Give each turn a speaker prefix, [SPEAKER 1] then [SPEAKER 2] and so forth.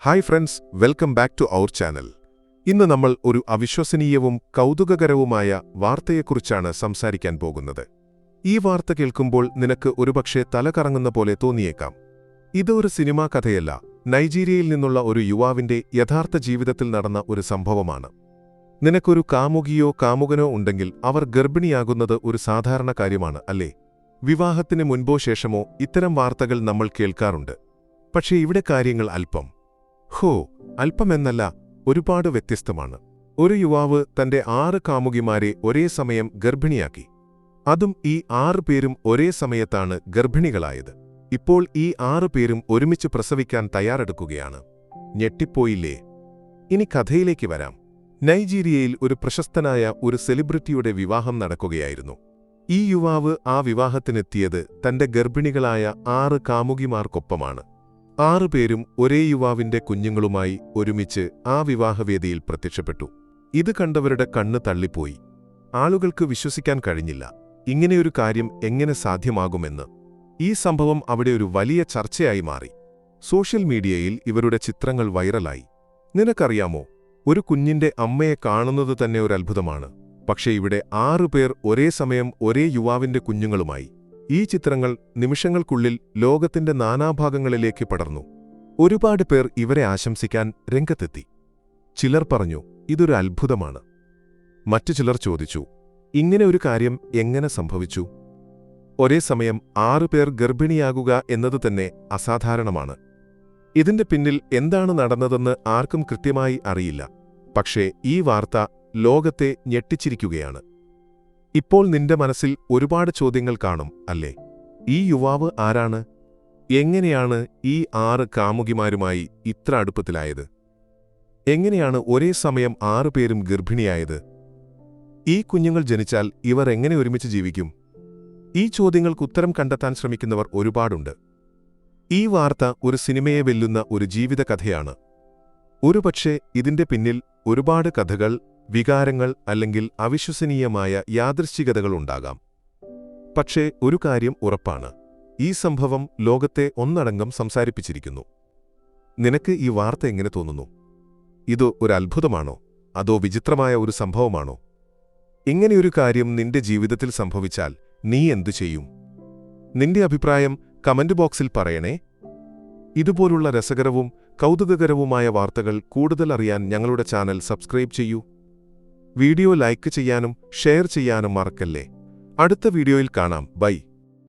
[SPEAKER 1] Hi friends, welcome back to our channel. ഇന്ന് നമ്മൾ ഒരു അവിശ്വസനീയവും കൗതുകകരവുമായ വാർത്തയെക്കുറിച്ചാണ് സംസാരിക്കാൻ പോകുന്നത്. ഈ വാർത്ത കേൾക്കുമ്പോൾ നിനക്ക് ഒരുപക്ഷെ തല കറങ്ങുന്ന പോലെ തോന്നിയേക്കാം. ഇത് ഒരു സിനിമാ കഥയല്ല, നൈജീരിയയിൽ നിന്നുള്ള ഒരു യുവാവിന്റെ യഥാർത്ഥ ജീവിതത്തിൽ നടന്ന ഒരു സംഭവമാണ്. നിനക്കൊരു കാമുകിയോ കാമുകനോ ഉണ്ടെങ്കിൽ അവർ ഗർഭിണിയാകുന്നത് ഒരു സാധാരണ കാര്യമാണ്, അല്ലേ? വിവാഹത്തിന് മുൻപോ ശേഷമോ ഇത്തരം വാർത്തകൾ നമ്മൾ കേൾക്കാറുണ്ട്. പക്ഷേ ഇവിടെ കാര്യങ്ങൾ അല്പമെന്നല്ല, ഒരുപാട് വ്യത്യസ്തമാണ്. ഒരു യുവാവ് തന്റെ 6 കാമുകിമാരെ ഒരേ സമയം ഗർഭിണിയാക്കി. അതും ഈ 6 പേരും ഒരേ സമയത്താണ് ഗർഭിണികളായത്. ഇപ്പോൾ ഈ 6 പേരും ഒരുമിച്ച് പ്രസവിക്കാൻ തയ്യാറെടുക്കുകയാണ്. ഞെട്ടിപ്പോയില്ലേ? ഇനി കഥയിലേക്ക് വരാം. നൈജീരിയയിൽ ഒരു പ്രശസ്തനായ ഒരു സെലിബ്രിറ്റിയുടെ വിവാഹം നടക്കുകയായിരുന്നു. ഈ യുവാവ് ആ വിവാഹത്തിനെത്തിയത് തന്റെ ഗർഭിണികളായ 6 കാമുകിമാർക്കൊപ്പമാണ്. 6 പേരും ഒരേ യുവാവിന്റെ കുഞ്ഞുങ്ങളുമായി ഒരുമിച്ച് ആ വിവാഹവേദിയിൽ പ്രത്യക്ഷപ്പെട്ടു. ഇത് കണ്ടവരുടെ കണ്ണ് തള്ളിപ്പോയി. ആളുകൾക്ക് വിശ്വസിക്കാൻ കഴിഞ്ഞില്ല. ഇങ്ങനെയൊരു കാര്യം എങ്ങനെ സാധ്യമാകുമെന്ന്. ഈ സംഭവം അവിടെ ഒരു വലിയ ചർച്ചയായി മാറി. സോഷ്യൽ മീഡിയയിൽ ഇവരുടെ ചിത്രങ്ങൾ വൈറലായി. നിനക്കറിയാമോ, ഒരു കുഞ്ഞിന്റെ അമ്മയെ കാണുന്നത് തന്നെ ഒരു അത്ഭുതമാണ്. പക്ഷേ ഇവിടെ 6 പേർ ഒരേ സമയം ഒരേ യുവാവിന്റെ കുഞ്ഞുങ്ങളുമായി. ഈ ചിത്രങ്ങൾ നിമിഷങ്ങൾക്കുള്ളിൽ ലോകത്തിന്റെ നാനാഭാഗങ്ങളിലേക്ക് പടർന്നു. ഒരുപാട് പേർ ഇവരെ ആശംസിക്കാൻ രംഗത്തെത്തി. ചിലർ പറഞ്ഞു, ഇതൊരു അത്ഭുതമാണ്. മറ്റു ചിലർ ചോദിച്ചു, ഇങ്ങനെ ഒരു കാര്യം എങ്ങനെ സംഭവിച്ചു? ഒരേ സമയം 6 പേർ ഗർഭിണിയാകുക എന്നത് തന്നെ അസാധാരണമാണ്. ഇതിന്റെ പിന്നിൽ എന്താണ് നടന്നതെന്ന് ആർക്കും കൃത്യമായി അറിയില്ല. പക്ഷേ ഈ വാർത്ത ലോകത്തെ ഞെട്ടിച്ചിരിക്കുകയാണ്. ഇപ്പോൾ നിന്റെ മനസ്സിൽ ഒരുപാട് ചോദ്യങ്ങൾ കാണും, അല്ലേ? ഈ യുവാവ് ആരാണ്? എങ്ങനെയാണ് ഈ 6 കാമുകിമാരുമായി ഇത്ര അടുപ്പത്തിലായത്? എങ്ങനെയാണ് ഒരേ സമയം 6 പേരും ഗർഭിണിയായത്? ഈ കുഞ്ഞുങ്ങൾ ജനിച്ചാൽ ഇവർ എങ്ങനെ ഒരുമിച്ച് ജീവിക്കും? ഈ ചോദ്യങ്ങൾക്ക് ഉത്തരം കണ്ടെത്താൻ ശ്രമിക്കുന്നവർ ഒരുപാടുണ്ട്. ഈ വാർത്ത ഒരു സിനിമയെ വെല്ലുന്ന ഒരു ജീവിത കഥയാണ്. ഒരുപക്ഷെ ഇതിന്റെ പിന്നിൽ ഒരുപാട് കഥകൾ, വികാരങ്ങൾ അല്ലെങ്കിൽ അവിശ്വസനീയമായ യാദൃശ്ചികതകളുണ്ടാകാം. പക്ഷേ ഒരു കാര്യം ഉറപ്പാണ്, ഈ സംഭവം ലോകത്തെ ഒന്നടങ്കം സംസാരിപ്പിച്ചിരിക്കുന്നു. നിനക്ക് ഈ വാർത്ത എങ്ങനെ തോന്നുന്നു? ഇത് ഒരു അത്ഭുതമാണോ, അതോ വിചിത്രമായ ഒരു സംഭവമാണോ? ഇങ്ങനെയൊരു കാര്യം നിന്റെ ജീവിതത്തിൽ സംഭവിച്ചാൽ നീ എന്തു ചെയ്യും? നിന്റെ അഭിപ്രായം കമന്റ് ബോക്സിൽ പറയണേ. ഇതുപോലുള്ള രസകരവും കൗതുകകരവുമായ വാർത്തകൾ കൂടുതൽ അറിയാൻ ഞങ്ങളുടെ ചാനൽ സബ്സ്ക്രൈബ് ചെയ്യൂ. വീഡിയോ ലൈക്ക് ചെയ്യാനും ഷെയർ ചെയ്യാനും മറക്കല്ലേ. അടുത്ത വീഡിയോയിൽ കാണാം. ബൈ.